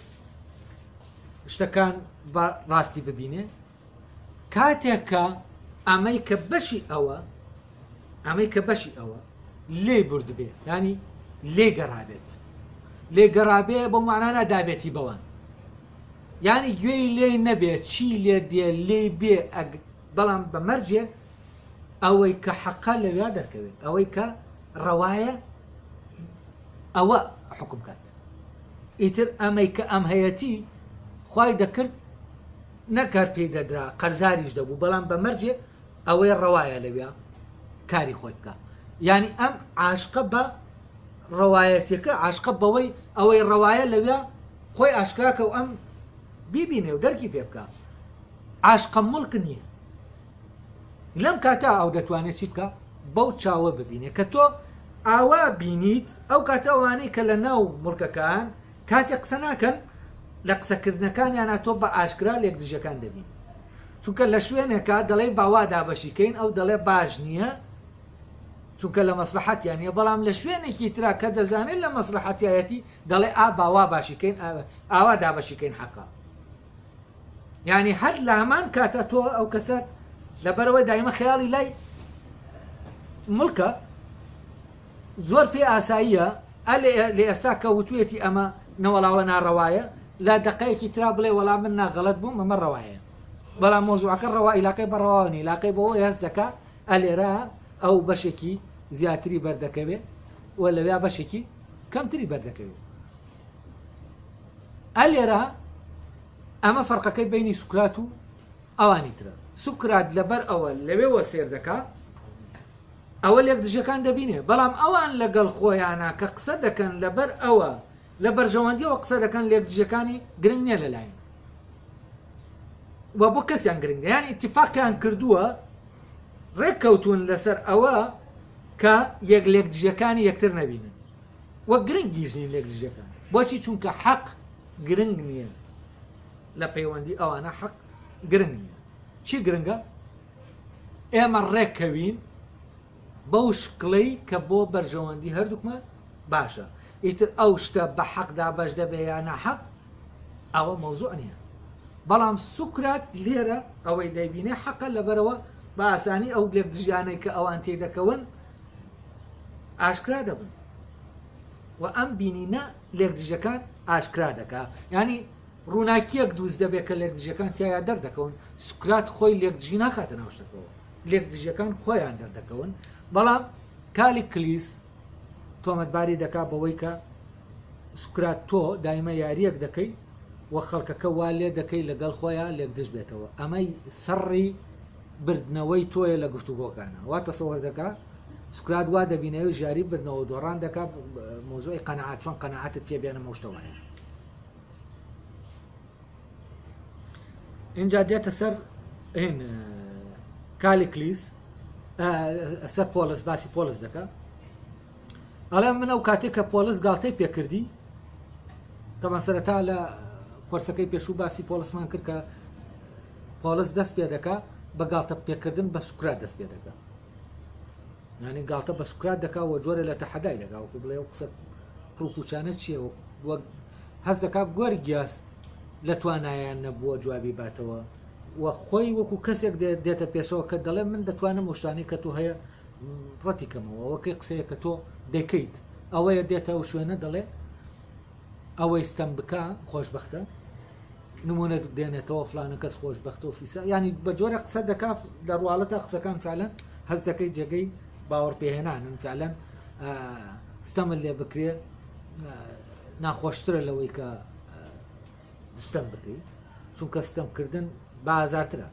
شتەکان بە ڕاستی ببینێ کاتێکە ئەمەی کە بەشی ئەوە لێ بردبێ ینی لێ گەڕابێت لێ گەڕابێ بۆ معنانە دابێتی بەوان ینی گوێی لێ نەبێت چی لێ دێ لێ بێ بەڵام بە مەرجێ ئەوەی کە حەقا لەوێ دەرکەوێت ئەوەی کە ڕەوایە ئەوە حکم کات ئیتر ئەمەی کە ئەم هەیەتی خوای دەکرد نەکار پێی دەدرا قەرزاریش دەبوو بەڵام بە مەرجێ ئەوەی ڕەوایە لەوێ کاری خۆی بکە ینی ئەم عاشقە بە ڕەوایەتەکە عاشقە بەوەی ئەوەی ڕەوایە لەوێ خۆی ئاشکراکە و ئەم بیبینێ و دەرکی پێ بکە عاشقە مڵک نییە لەم کاتا ئەو دەتوانێت چی بکە بەو چاوە ببینێ کە تۆ ئاوا بینیت ئەو کاتە ئەوانەی کە لە ناو مڵکەکان کاتێک قسە ناکەن لە قسەکردنەکانیان تۆ بە ئاشکرا لێک دژەکان دەبین چونکە لە شوێنێکە دەڵێ باوا دابەشیکەین ئەو دەڵێ باش نییە چونکە لە مەسلحەتیان نیە بەڵام لە شوێنێکی ترا کە دەزانێت لە مەسلحەتیەتی دەڵێ باوا باشیکەین ئاوا دابەشیکەین حەقا یعنی هەر لە هەمان کاتە تۆ ئەو کەسە لەبەرەوەی دایمە خەیاڵی لای مڵکە زۆر پێ ئاساییە لە ئێستا کە وتوێتی ئەمە نەوەڵاوە ناڕەوایە لا دقەیەکی ترا بڵێ وەڵام من ناغەڵەت بووم ئەمە ڕەوایە بەڵام مۆزوعەکە ڕەوا ئیلاقەی بەڕەواوە عیلاقەی بەوە هەست دەکا ئەلێرە ئەو بەشێکی زیاتری بەردەکەوێت و لەوێ بەشێکی کەمتری بەردەکەوێت ئەلێرە ئەمە فەرقەکەی بینی سوکرات و ئەوانی ترە سوکرات لەبەر ئەوە لەوێوە سێر دەکا ئەوە لێک دژەکان دەبینێ بەڵام ئەوان لەگەڵ خۆیانە کە قسە دەکەن لەبەر ئەوە لە بەرژەوەندیەوە قسە دەکەن لێک دژەکانی گرنگ نییە لەلایەن وە بۆ کەسیان گرنگە یان ئیتیفاقیان کردووە ڕێککەوتون لەسەر ئەوە کە یەک لێک دژەکانی یەکتر نەبینن وە گرنگیژنی لێک دژەکان بۆچی چونکە حەق گرنگ نییە لە پەیوەندی ئەوانە حەق گرنگ نییە چی گرنگە ئێمە ڕێککەوین بەو شکڵەی کە بۆ بەرژەوەندی هەردووکمان باشە ئیتر ئەو شتە بە حەقدا بەش دەبێ یان نەحەق ئەوە مەوزوع نییە بەڵام سوکرات لێرە ئەوەی دەیبینێ حەقە لەبەرەوە بە ئاسانی ئەو لێک دژیانەی کە ئەوان تێدەکەون ئاشکرا دەبن و ئەم بینینە لێک دژەکان ئاشکرا دەکا ینی ڕووناکیەک دروست دەبێت کە لێک دژەکان تایە دەردەکەون سوکرات خۆی لێک دژی ناخاتە ناو شتەکەەوە لێک دژەکان خۆیان دەردەکەون بەڵام کالی کلیس تۆمەتباری دەکا بەوەی کە سوکرات تۆ دایمە یاریەک دەکەی وە خەڵکەکە وا لێ دەکەی لەگەڵ خۆیان لێک دژ بێتەوە ئەمەی سەڕی بردنەوەی تۆیە لە گفتوگۆکانە وا تەسەوەر دەکا سوکرات وا دەبینەوەی ژیاری بردنەوە دۆڕان دەکا مۆزوعی قەنەعات چۆن قەنەعاتت پێ بێنە مەشتەوەیە اینجا دێتە سەر کالی کلیس سەر پۆلس باسی پۆلس دەکا ئەڵێ من ئەو کاتێک کە پۆلس گاڵتەی پێکردی تەمان سەرەتا لە کۆرسەکەی پێشوو باسی پۆلسمان کرد کە پۆلس دەست پێ دەکا بە گاڵتە پێکردن بە سوکرات دەست پێ دەکا ینی گاڵتە بە سوکرات دەکا و جۆرە لە تەحەدای دەکا وەکو بڵێ و قسە پرۆپوچانە چییە وەک هەست دەکا گۆری گیاس لە توانایان نەبووە جوابی باتەوە وە خۆی وەکو کەسێک دێتە پێشەوە کە دەڵێ من دەتوانم شتانی کە تۆ هەیە ڕەتیکەمەوە وەکەی قسەیە کە تۆ دەکەیت ئەوەیە دێتە ئەو شوێنە دەڵێ ئەوەی ستەم بکە خۆشبەختە نمونە دێنێتەوە فلانە کەس خۆشبەختە و فیسا ینی بە جۆرە قسە دەکات دەڕواڵەتە قسەکان فعلەن هەز دەکەی جێگەی باوەڕ پێهێنانن فعلەن ستەمت لێ بکرێ ناخۆشترە لەوەی کە ستەم بکەیت چونکە ستەمکردن بە ئازارترە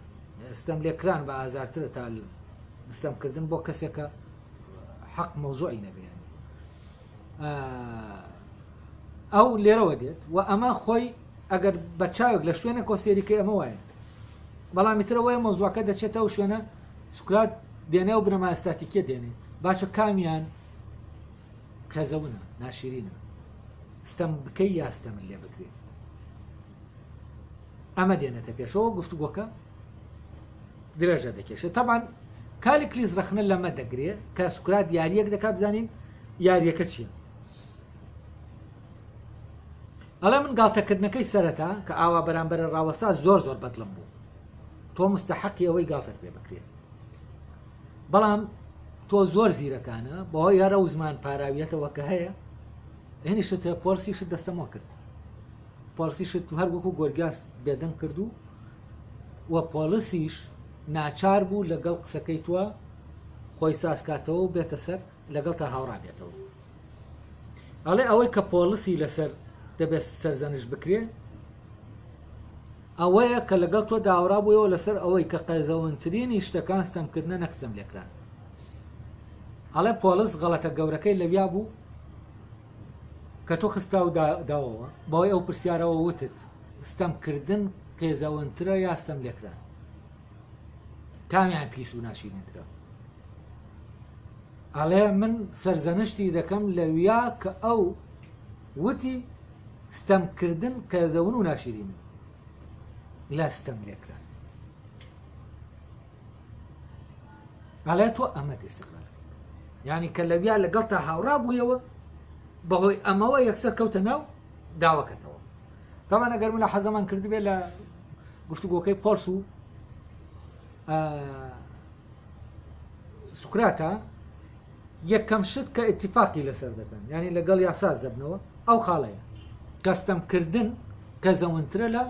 ستەم لێکران بە ئازارترە تا ستەمکردن بۆ کەسێکە حەق مەوزوعی نەبێت ئەو لێرەوە دێت و ئەمە خۆی ئەگەر بە چاوێک لە شوێنە کۆسێریکە ئەمە وایە بەڵامی ترەوەی مەوزوعەکە دەچێتەوە شوێنە سوکرات دێنێ و بنەما ئەستاتیکیە دێنێ باشە کامیان قەزەونە ناشرینە ستەم بکەی یا ستەمت لێ بکرێت ئەمە دێنێتە پێشەوە گفتوگۆکە درێژە دەکێشێت تەبان کالیکلیز رەخنە لەمە دەگرێت کە سوکرات یاریەک دەکات بزانین یاریەکە چییە ئەڵێ من گاڵتەکردنەکەی سەرەتا کە ئاوا بەرامبەرە ڕاوەسا زۆر بەدڵم بوو تۆ مستەحەقی ئەوەی گاڵتەت پێ بکرێت بەڵام تۆ زۆر زیرەکانە بەهۆی یارە و زمان پاراویەتەوە کە هەیە هێنیشت پۆلسیشت دەستەمۆ کرد پۆلسیشت هەر وەکو گۆرگاست بێدەنگ کردو و پۆلیسیش ناچار بوو لەگەڵ قسەکەی تووە خۆی ساسکاتەوە و بێتە سەر لەگەڵ تا هاوڕا بێتەوە ئەڵێ ئەوەی کە پۆلیسی لەسەر دەبێت سەرزەنش بکرێ ئەوەیە کە لەگەڵ تۆ داوەڕا بوویەوە لەسەر ئەوەی کە قەزەوەنترینی شتەکان ستەمکردنە نەکسم لێکران ئەڵێ پۆلیس غەڵەتە گەورەکەی لەویا بوو کە تۆ خستا و داوەوە بەوەی ئەو پرسیارەوە وتت ستەمکردن قێزەوەنترە یا ستەم لێکران کامیان پیش و ناشرینترە ئەڵێ من سەرزەنشتی دەکەم لەویا کە ئەو وتی ستەمکردن قێزەون و ناشرین لا ستەم لێکران ئەڵێ تۆ ئەمەت ئیستیقلال یعنی کە لەویا لەگەڵ تا هاوڕا بوویەوە بەهۆی ئەمەوە یەکسەر کەوتە ناو داوەکەتەوە تاوان ئەگەر من لە حەزەمان کردبێ لە گفتوگۆکەی پۆلس و سوکراتە یەکەم شت کە ئیتیفاقی لەسەر دەکەن ینی لەگەڵ یاساز دەبنەوە ئەو خاڵەیە کە ستەمکردن قەزەوەنترە لە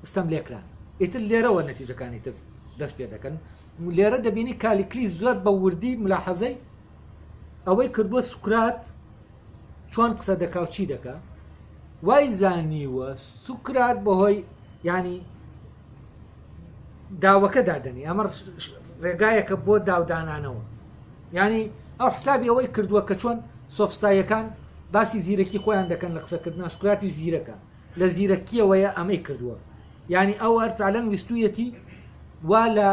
ستەم لێکران ئیتر لێرەوە نەتیجەکانی تر دەست پێ دەکەن لێرە دەبینی کالیکلی زۆر بە وردی ملاحەزەی ئەوەی کردووە سوکرات چۆن قسە دەکا و چی دەکا وای زانیوە سوکرات بەهۆی ینی داوەکە دادنی ئەمە ڕێگایەکە بۆ داودانانەوە ینی ئەو حسابی ئەوەی کردووە کە چۆن سۆفستایەکان باسی زیرەکی خۆیان دەکەن لە قسەکردن سوکراتی زیرەکە لە زیرەکیەوەیە ئەمەی کردووە ینی ئەو هەرفعلەن ویستویەتی وا لە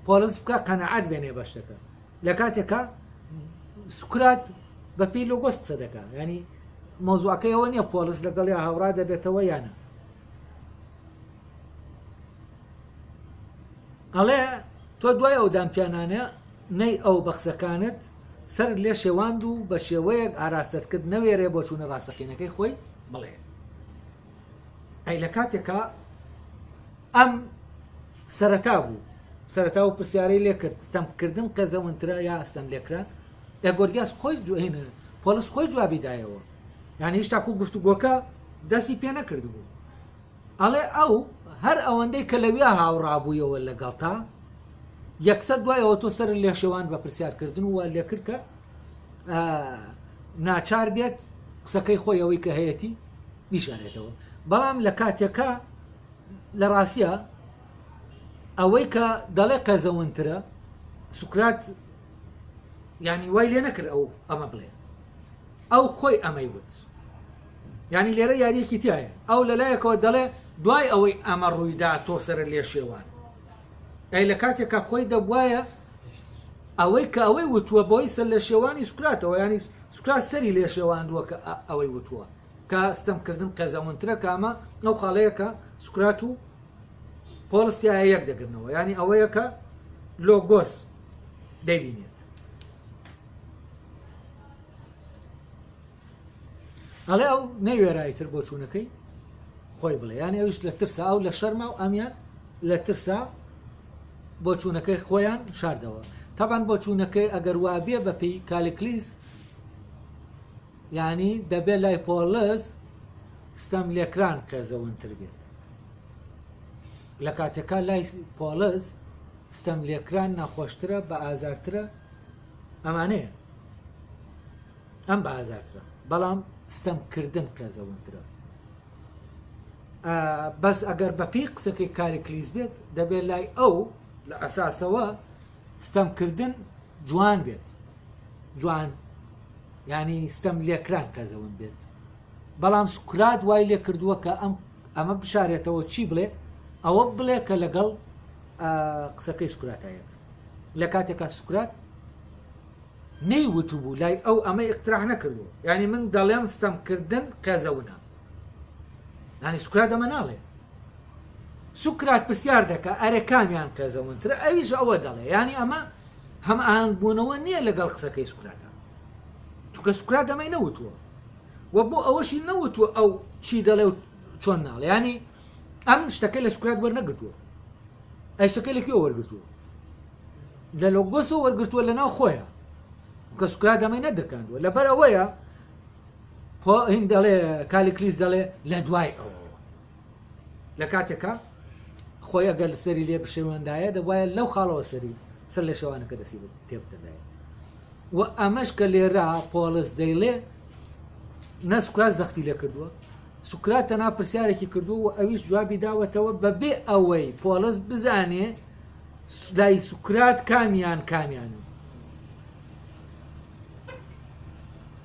پۆلیس بکە قەنەعات بێنێ بەشتەکە لە کاتێکە سوکرات بە پێی لۆگۆست قسە دەکا ینی مۆزوعەکەی ئەوە نییە پۆلیس لەگەڵ یا هاوڕا دەبێتەوە یانە ئەڵێ تۆ دوای ئەو دامپیانانە نەی ئەو بەخسەکانت سەر لێ شێواند و بە شێوەیەک ئاراستت کرد نەوێرێ بۆ چوونە ڕاستەقینەکەی خۆی بڵێ ئەی لە کاتێکە ئەم سەرەتا بوو سەرەتا و پرسیارەی لێ کرد ستەمکردن قەزەوەنترە یا ستەم لێکران یا گۆرگاس خۆی هێنە پۆلیس خۆی جوابی دایەوە یعنی هیچ تاکو گفتوگۆکە دەستی پێ نەکرد بوو ئەڵێ ئەو هەر ئەوەندەی کە لەویا هاوڕابوویەوە لەگەڵ تا یەکسەر دوایەوە تۆ سەر لێ شێوان بە پرسیارکردن و لێ کرد کە ناچار بێت قسەکەی خۆی ئەوەی کە هەیەی بیشارێتەوە بەڵام لە کاتێکە لە ڕاستیە ئەوەی کە دەڵێ قەزەوەنترە سوکرات ینی وای لێ نەکرد ئەو ئەمە بڵێ ئەو خۆی ئەمەی وت ینی لێرە یاریەکی تایە ئەو لەلایەکەوە دەڵێ دوای ئەوەی ئەمە ڕوویدا تۆ سەر لێ شێوان ئەی لە کاتێکە خۆی دەبواە ئەوەی کە ئەوەی وتووە بۆی سەر لە شێوانی سوکراتەوە ینی سوکرات سەری لێ شێواندووە کە ئەوەی وتووە کە ستەمکردن قەزەوەنترە کامە ئەو خاڵەیەکە سوکرات و پۆلیسیایە یەک دەگرنەوە ینی ئەوەیە کە لۆگۆس دەبینێت ئەڵێ ئەو نەیوێرایتر بۆ چوونەکەی خۆی بڵێ یانی ئەوش لە ترسا ئەو لە شەرما و ئەمیان لە ترسا بۆ چوونەکەی خۆیان شاردەوە. تابان بۆ چوونەکەی ئەگەر وابێ بەپی کالکلیس یعنی دەبێت لای پۆلس ستەم لێکران قێزەوەنتر بێت. لە کاتێکا لای پۆلس ستەم لێکران ناخۆشترە بە ئازارترە ئەمانەیە ئەم بە ئازارترە، بەڵام ستەمکردن قێزەوەنترە. بەس ئەگەر بەپی قسەکەی کالکلیس بێت دەبێت لای ئەو لە ئەساسەوە ستەمکردن جوان بێت، جوان ینی ستەم لێکران قێزەوەند بێت. بەڵام سوکرات وای لێ کردووە کە ئەمە بشارێتەوە چی بڵێ، ئەوە بڵێ کە لەگەڵ قسەکەی سوکراتایە. لە کاتێکا سوکرات نەیوت بوو لای ئەو ئەمە ئیقتراح نەکردووە، ینی من دەڵێم ستەمکردن قێزەونە، ینی سوکرات ئەمە ناڵێ. سوکرات پرسیار دەکە ئەرێ کامیان قێزەوەندترە، ئەویش ئەوە دەڵێ، ینی ئەمە هەم ئاهەنگبوونەوە نییە لەگەڵ قسەکەی سوکراتە، چونکە سوکرات ئەمەی نەوتووە و بۆ ئەوەشی نەوتووە ئەو چی دەڵێ و چۆن ناڵێ، ینی ئەم شتەکەی لە سوکرات وەرنەگرتووە، ئەی شتەکەی لەکوێ وەرگرتووە؟ لە لۆگۆسەوە وەرگرتووە لەناو خۆیە، کە سوکرات ئەمەی نەدەکاندووە. لەبەر ئەوەیە هین دەڵێ کالکلیس دەڵێ لە دوای ئەوە لە کاتێکە خۆی ئەگەر سەری لێ بشێوەندایە دەبایە لەو خاڵەوە سەری سەر لە شەوانەکە دەسی پێ بدەدایە. و ئەمەش کە لێرا پۆلس دەیڵێ نە سوکرات زەختی لێ کردووە، سوکرات تەنها پرسیارێکی کردووە و ئەویش جوابی داوەتەوە بەبێ ئەوەی پۆلس بزانێ لای سوکرات کامیان.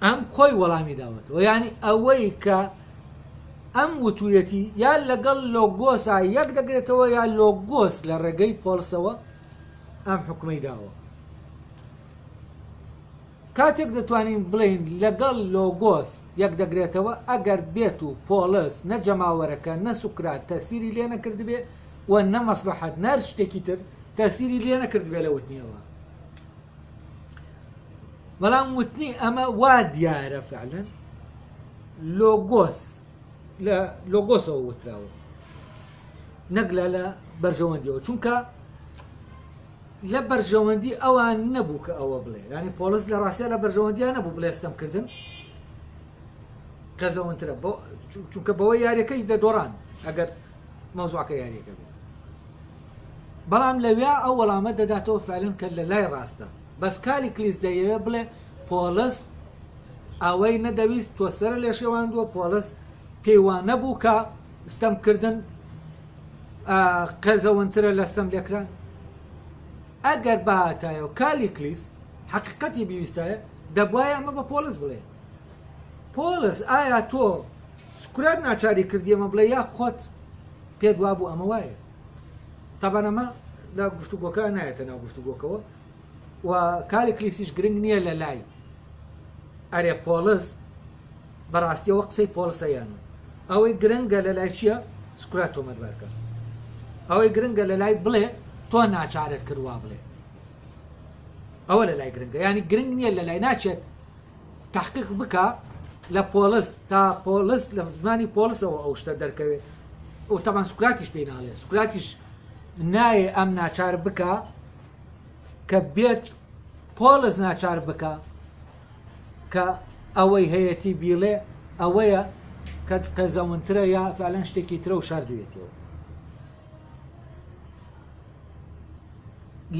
ئەم خۆی وەڵامی داوەتەوە، ینی ئەوەی کە ئەم وتویەتی یان لەگەڵ لۆگۆسا یەک دەگرێتەوە یان لۆگۆس لە ڕێگەی پۆلسەوە ئەم حکومەی داوە. کاتێک دەتوانین بڵین لەگەڵ لۆگۆس یەک دەگرێتەوە ئەگەر بێت و پۆلس نە جەماوەرەکە نە سوکرات تەسیری لێ نەکرد بێ و نە مەسلحەت نەر شتێکی تر تەسیری لێ نەکرد بێ لە وتنیەوە. بەڵام وتنی ئەمە وا دیارە فعلەن لە لۆگۆسەوە وتراوە نەک لە بەرژەوەندیەوە، چونکە لە بەرژەوەندی ئەوان نەبوو کە ئەوە بڵێ، ینی پۆلس لە ڕاستیە لە بەرژەوەندیان نەبوو بڵێ ستەمکردن قەزەوەندترە، چونکە بەوەی یاریەکەی دەدۆڕان ئەگەر مەوزوعەکە یاریەکە بێت. بەڵام لەوێ ئەو وەڵامە دەداتەوە فعلەن کە لە لای ڕاستە، بەس کالکلیس دەیەوێت بڵێ پۆلس ئەوەی نەدەویست تۆ سەر لێ شێواندووە، پۆلس پێی وان نەبوو کە ستەمکردن قەزەوەندترە لە ستەم لێکران. ئەگەر بەهاتایە و کالکلیس حەقیقەتی بیویستایە دەبوایە ئەمە بە پۆلس بڵێ پۆلس ئایا تۆ سوکرات ناچاری کردی ئەمە بڵێ یا خۆت پێت وا بوو ئەمە وایە. تەبەن ئەمە لە گفتوگۆکە نایەتە ناو گفتوگۆکەوە و کالکلیسیش گرنگ نییە لە لای ئەرێ پۆلس بەڕاستیەوە قسەی پۆلسەیانە، ئەوەی گرنگە لە لای چییە؟ سوکرات تۆمەتبارکە، ئەوەی گرنگە لە لای بڵێ تۆ ناچارت کردوا بڵێ، ئەوە لە لای گرنگە، ینی گرنگ نییە لە لای ناچێت تحقیق بکە لە پۆلس تا پۆلس لە زمانی پۆلسەوە ئەو شتە دەرکەوێت و تەمان سوکراتیش پێی ناڵێ، سوکراتیش نایە ئەم ناچار بکە کە بێت پۆلس ناچار بکە کە ئەوەی هەیەی بیڵێ ئەوەیە کە قەزەوەندترە یا فعلەن شتێکی ترە و شاردوێتەوە.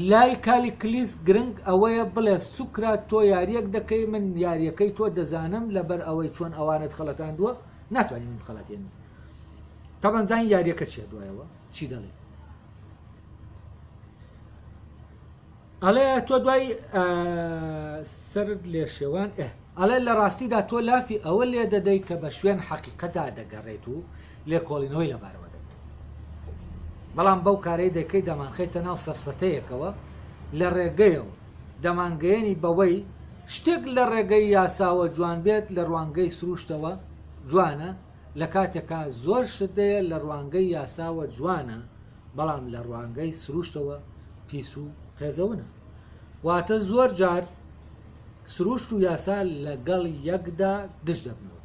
لای کالکلیس گرنگ ئەوەیە بڵێ سوکرات تۆ یاریەک دەکەی، من یاریەکەی تۆ دەزانم لەبەر ئەوەی چۆن ئەوانت خەڵەتاندووە ناتوانین من خەڵەتێن. تەبەن زانی یاریەکە چیە دوایەوە چی دەڵێ؟ ئەڵێ تۆ دوای سەر لێ شێوان ئەڵێ لە ڕاستیدا تۆ لافی ئەوە لێ دەدەی کە بە شوێن حەقیقەتا دەگەڕێت و لێ کۆڵینەوەی لەبارەوە دەکەیت، بەڵام بەو کارەی دەکەی دەمانخەیتە ناو سەفسەتەیەکەوە لە ڕێگەیەوە دەمانگەیەنی بەوەی شتێک لە ڕێگەی یاساوە جوان بێت لە ڕوانگەی سروشتەوە جوانە، لە کاتێکا زۆر شتەیە لە ڕوانگەی یاساوە جوانە بەڵام لە ڕوانگەی سروشتەوە پیس و قێزەونە. واتە زۆر جار سروشت و یاسا لەگەڵ یەکدا دش دەبنەوە.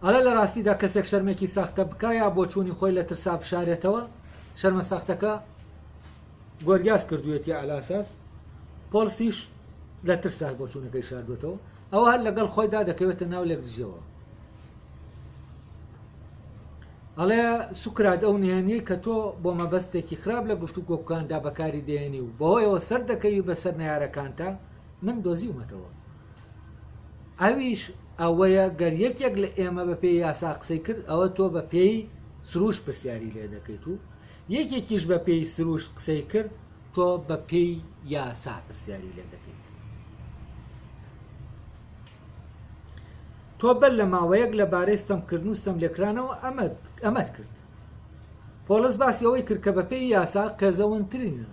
ئەڵێ لە ڕاستیدا کەسێک شەرمێکی ساختە بکە یا بۆ چوونی خۆی لە ترسا بشارێتەوە شەرمە ساختەکە گۆرگاز کردوێتی ئالاساس پۆلسیش لە ترسا بۆ چوونەکەی شاردوێتەوە ئەوە هەر لەگەڵ خۆیدا دەکەوێتە ناو لێک دژەوە ئەڵێ سوکرات ئەو نهێنی کە تۆ بۆ مەبەستێکی خراپ لە گفتوگۆکاندا بەکاری دێنی و بەهۆیەوە سەر دەکەوی بەسەر نەیارەکانتە من دۆزیومەتەوە ئەویش ئەوەیە گەر یەکێک لە ئێمە بە پێی یاسا قسەی کرد ئەوە تۆ بە پێی سروش پرسیاری لێ دەکەیت و یەکێکیش بە پێی سروش قسەی کرد تۆ بە پێی یاسا پرسیاری لێ دەکەیت تۆ بەر لە ماوەیەک لەبارەی ستەمکردن و ستەم لێکرانەوە ئەمەت کرد پۆلس باسی ئەوەی کرد کە بە پێی یاسا قەزەوەنترینە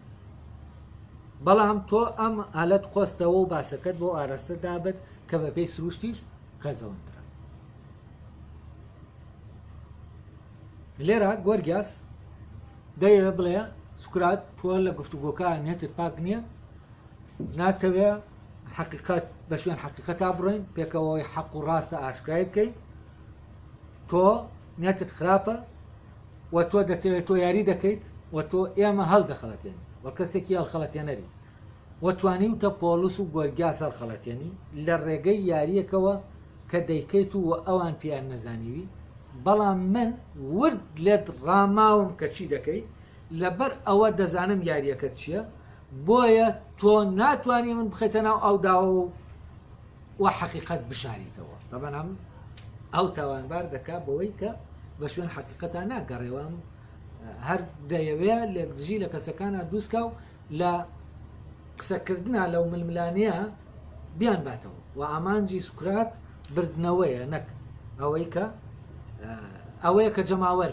بەڵام تۆ ئەم هەلەت خۆستەوە و باسەکەت بۆ ئاراستە دابێت کە بە پێی سروشتیش قەزەوەنترە لێرە گۆرگاس دەیەوێ بڵێ سوکرات تۆ لە گفتوگۆکە نێتت پاک نییە ناتەوێ حقیقت بە شوێن حقیقەتا بڕۆین پێکەوەی حەق و ڕاستە ئاشکرای بکەیت تۆ نێتت خراپە و تۆ دەتەوێت تۆ یاری دەکەیت و تۆ ئێمە هەڵدەخەڵەتێنی وە کەسێکی هەڵخەڵەتێنەری وەتوانی وتە پۆلس و گۆرگاس هەڵخەڵەتێنی لە ڕێگەی یاریەکەوە کە دەیکەیت و ئەوان پیان نەزانیوی بەڵام من ورد لێت ڕاماوم کە چی دەکەیت لەبەر ئەوە دەزانم یاریەکەت چییە بۆیە تۆ ناتوانانی من بخێتە ناو ئەوداوە و حقیقت بشاریتەوە دەبەنم ئەو تاوانبار دەکات بەوەی کە بە شوێن حقیقەتان ناگەڕێوەم هەر دەیەوێت لێکدژی لە کەسەکانە دووسکە و لە قسەکردنا لەو ململانەیە بیان باتەوە و ئامانجی سوکرات بردنەوەیە نەک ئەوەیە کە جەماوەر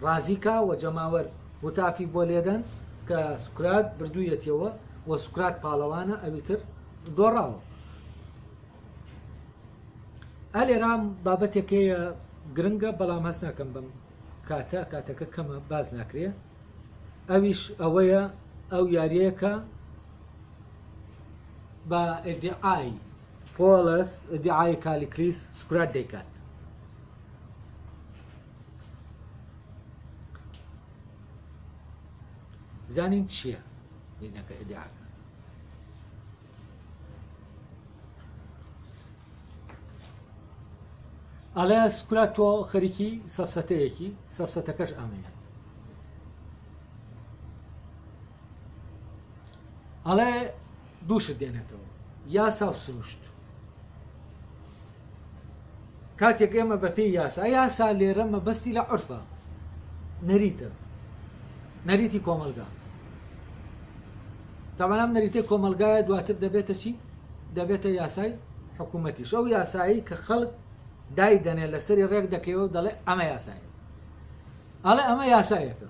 ڕازیکە و جەماوەر وتافی بۆ لێدەن کە سوکرات بردوویەتەوە و سوکرات پاڵەوانە ئەویتر دۆڕاوە ئەلێرام بابەتێکەیە گرنگە بەڵام هەست ناکەم بم کاتەکە کەمە باز ناکرێ ئەویش ئەوەیە ئەو یاریەکە بە ئیدعای پۆلس ئیدعای کالیکلیس سوکرات دەیکات بزانین چییە بینەکە ئیدعاکە ئەڵێ سوکرات تۆ خەریکی سەفسەتەیەکی سەفسەتەکەش ئەمەیەت ئەڵێ دووشت دێنێتەوە یاسا و سروشت کاتێک ئێمە بە پێی یاسا لێرە مەبەستی لە عورفە نەریتە نەریتی کۆمەلگا تاوانام نەریتەی کۆمەلگایە دواتر دەبێتە چی؟ دەبێتە یاسای حکوومەتیش ئەو یاسایی کە خەڵک دای دەنێ لەسەری ڕێک دەکەوە و دەڵێ ئەمە یاسایە ئەڵێ ئەمە یاسایەکە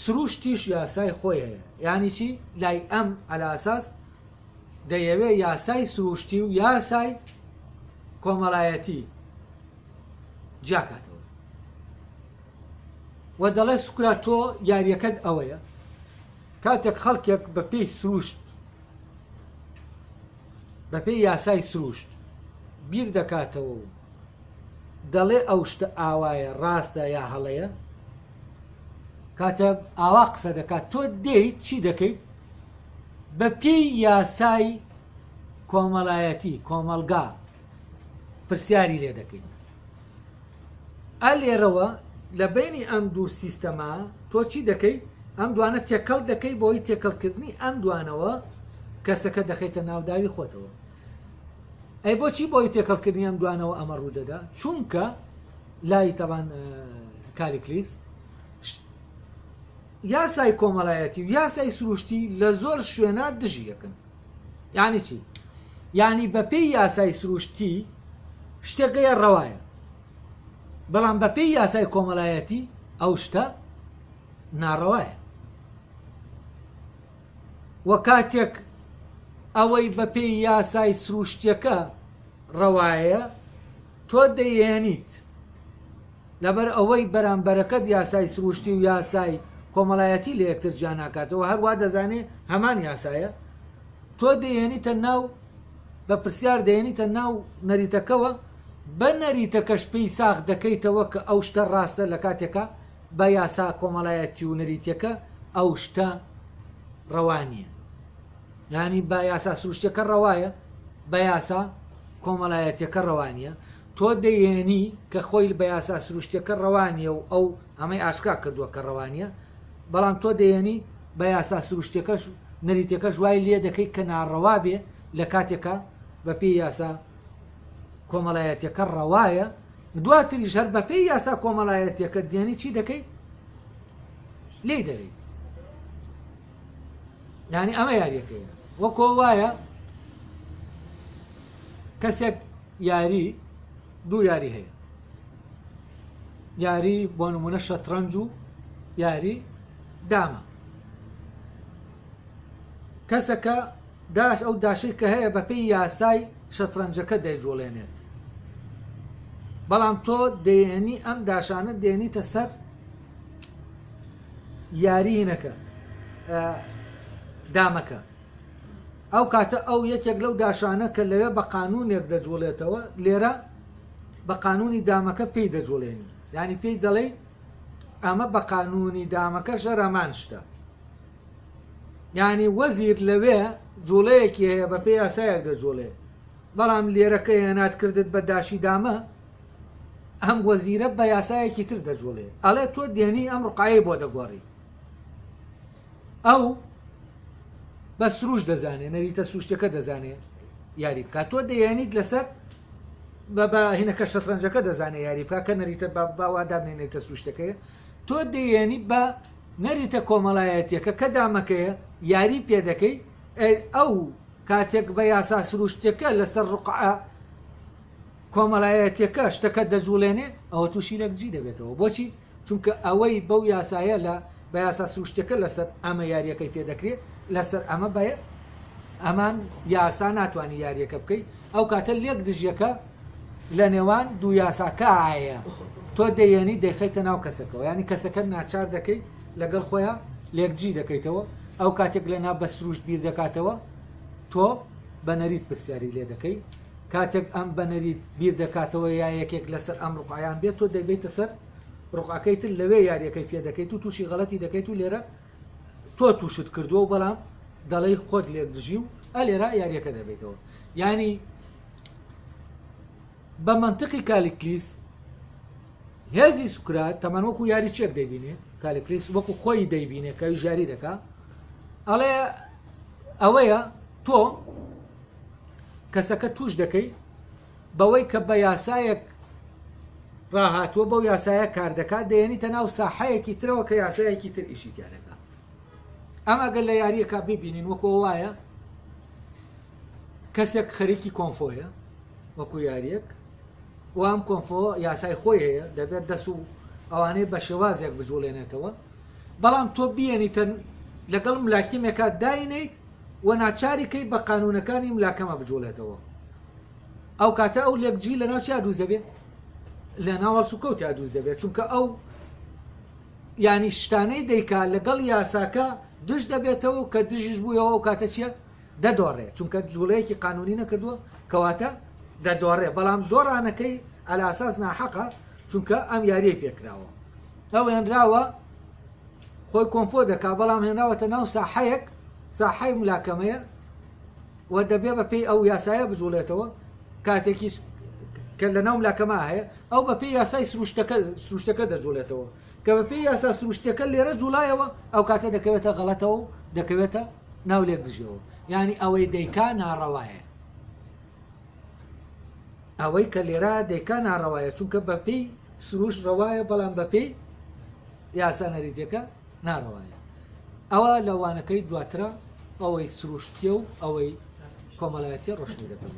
سروشتیش یاسای خۆی هەیە یانی چی؟ لای ئەم ئەلاساس دەیەوێت یاسای سروشتی و یاسای کۆمەڵایەتی جاکاتەوە و دەڵێ سوکرات تۆ یاریەکەت ئەوەیە کاتێک خەڵکێک بە پێی سروشت بە پێی یاسای سروشت بیر دەکاتەوە و دەڵێ ئەو شتە ئاوایە ڕاستە یا هەڵەیە کاتە ئاوا قسە دەکات تۆ دێیت چی دەکەیت بە پێی یاسای کۆمەڵایەتی کۆمەلگا پرسیاری لێ دەکەیت ئەلێرەوە لە بینی ئەم دوو سیستەما تۆ چی دەکەیت ئەم دوانە تێکەڵ دەکەی بۆی تێکەڵکردنی ئەم دوانەوە کەسەکە دەخەیتە ناوداوی خۆتەوە ئەی بۆچی بۆی تێکەڵکردنی ئەم دوانەوە ئەمە ڕوودەدا چونکە لای تەوان کالیکلیس یاسای کۆمەڵایەتی و یاسای سروشتی لە زۆر شوێنە دژی یەکن یعنی چی؟ یعنی بە پێی یاسای سروشتی شتێکەیە ڕەوایە بەڵام بە پێی یاسای کۆمەڵایەتی ئەو شتە ناڕەوایە وە کاتێک ئەوەی بە پێی یاسای سروشتیەکە ڕەوایە تۆ دەیێنیت لەبەر ئەوەی بەرامبەرەکەت یاسای سروشتی و یاسای کۆمەڵایەتی لە یەکتر جا ناکاتەوە هەروە دەزانێ هەمان یاسایە تۆ دەیێنیتە ناو بە پرسیار دەیێنیتە ناو نەریتەکەوە بە نەریتەکەش پێی ساغ دەکەیتەوە کە ئەو شتە ڕاستە لە کاتێکە بە یاسا کۆمەڵایەتی و نەریتەکە ئەو شتە ڕەوانیە، یانی بە یاسا سروشتەکە ڕەوایە، بە یاسا کۆمەڵایەتەکە ڕەوانیە. تۆ دەیێنی کە خۆی بە یاسا سروشتەکە ڕەوانیە و ئەو ئەمەی ئاشکا کردووە کە ڕەوانیە، بەڵام تۆ دەیێنی بە یاسا سروشتەکەش نەریتەکەش وای لێ دەکەیت کە ناڕەوا بێ لە کاتێکە بە پێی یاسا کۆمەڵایەتەکە ڕەوایە. دواتریش هەر بە پێی یاسا کۆمەڵایەتەکە دێنی چی دەکەیت؟ لێ دەوێت. یعنی ئەمە یاریەکەیە. وەکۆ وایە کەسێک یاری دوو یاری هەیە، یاری بۆ نمونە شەترەنج و یاری دامە. کەسەکە داش ئەو داشەی کە هەیە بە پێی یاسای شەترەنجەکە دەیجۆڵێنێت، بەڵام تۆ دێنی ئەم داشانە دێنیتە سەر یارینەکە دامەکە. ئەو کاتە ئەو یەکێک لەو داشانە کە لەوێ بە قانونێک دەجۆڵێتەوە، لێرە بە قانونی دامەکە پێی دەجۆڵێنی، یعنی پێی دەڵێ ئەمە بە قانونی دامەکە شەرەمان شتە. یعنی وەزیر لەوێ جوڵەیەکی هەیە بە پێی یاسایەک دەجۆڵێ، بەڵام لێرەکە هێنات کردت بە داشی دامە، ئەم وەزیرە بە یاسایەکی تر دەجۆڵێ، ئەڵێ تۆ دێنی ئەم ڕقایە بۆ دەگۆڕی. ئەو بە سروش دەزانێ، نەریتە سروشتەکە دەزانێ یاری بکە. تۆ دەیانیت لەسەر بە هینەکە شەترەنجەکە دەزانێ یاری بکە کە نەریتە باوادابنێنێتە سروشتەکەیە. تۆ دەیێنی بە نەریتە کۆمەڵایەتیەکە کە دامەکەیە یاری پێ دەکەی. ئەو کاتێک بە یاسا سروشتەکە لەسەر ڕقعە کۆمەڵایەتیەکە شتەکە دەجوڵێنێ، ئەوە تووشی لەگجی دەبێتەوە. بۆچی؟ چونکە ئەوەی بەو یاسایە لە بە یاسا سروشتەکە لەسەر ئەمە یاریەکەی پێ دەکرێت، لەسەر ئەمە بە ئەمان یاسا ناتوانانی یاریەکە بکەیت. ئەو کاتە لێک دژیەکە لە نێوان دوو یاساکە ئاە تۆ دەیێنی دەیخیتە ناو کەسەکەەوە، ینی کەسەکە ناچار دەکەی لەگەڵ خۆیان لێکجی دەکەیتەوە. ئەو کاتێک لە ناو بە سروشت بیر دەکاتەوە، تۆ بە نەریت پرسیاری لێ دەکەی. کاتێک ئەم بە نەریت بیر دەکاتەوە یا یەکێک لەسەر ئەم ڕقایان بێت، تۆ دەبێتە سەر ڕقەکەیت لەوێ یاریەکەی پێ دەکەیت و تووشی غەڵەتی دەکەیت و لێرە تۆ تووشت کردووە و بەڵام دەڵێ خۆت لێک دژی و ئەلێرە یاریەکە دەبێتەوە. ینی بە منطقی کالیکلیس هێزی سوکرات تەمان وەکو یاری چێک دەیبینێت، کالیکلیس وەکو خۆی دەیبینێت کە ژاری دەکا، ئەڵێ ئەوەیە تۆ کەسەکە توش دەکەی بەوەی کە بە یاسایەک ڕاهاتووە بەو یاسایە کار دەکات، دەیێنیتە ناو ساحەیەکی ترەوە کە یاسایەکی تر ئیشی تیا دەکات. ئەم ئەگەر لە یاریەکە ببینین وەکو وایە کەسێک خەریکی کۆنفۆیە وەکو یاریەک، و ئەم کۆنفۆ یاسای خۆی هەیە، دەبێت دەست و ئەوانەی بە شێوازێک بجوڵێنێتەوە، بەڵام تۆ بێنیتە لەگەڵ ملاکیمێکە داینیت و ناچاریکەی بە قانونەکانی ملاکەمە بجوڵێتەوە. ئەو کاتە ئەو لێکجی لە ناو چیا دووز دەبێت؟ لە ناوە سوکەوتیا دووز دەبێت، چونکە ئەو ینی شتانەی دەیکا لەگەڵ یاساکە دژ دەبێتەوە و کە دژیش بوویەوە و کاتە چییە؟ دەدۆڕێ، چونکە جوڵەیەکی قانونی نەکردووە کەواتە دەدۆڕێ، بەڵام دۆڕانەکەی ئەلاساس ناحەقە، چونکە ئەم یاریە پێکراوە. ئەو هێنراوە خۆی کۆنفۆ دەکا، بەڵام هێناوەتە ناو ساحەیەک، ساحەی ملاکەمەیە و دەبێ بە پێی ئەو یاسایە بجوڵێتەوە کاتێکی کە لە ناو ملاکەمە هەیە، ئەو بە پێی یاسای سروشتەکە دەجوڵێتەوە، کە بە پێی یاسا سروشتەکە لێرە جوڵایەوە، ئەو کاتە دەکەوێتە غەڵەتەوە و دەکەوێتە ناو لێک دژیەوە. یعنی ئەوەی دەیکا ناڕەوایە، ئەوەی کە لێرە دەیکا ناڕەوایە، چونکە بە پێی سروش ڕەوایە، بەڵام بە پێی یاسا نەریتەکە ناڕەوایە. ئەوە لەوانەکەی دواترە ئەوەی سروشتیە و ئەوەی کۆمەڵایەتی ڕۆشنی دەکەن.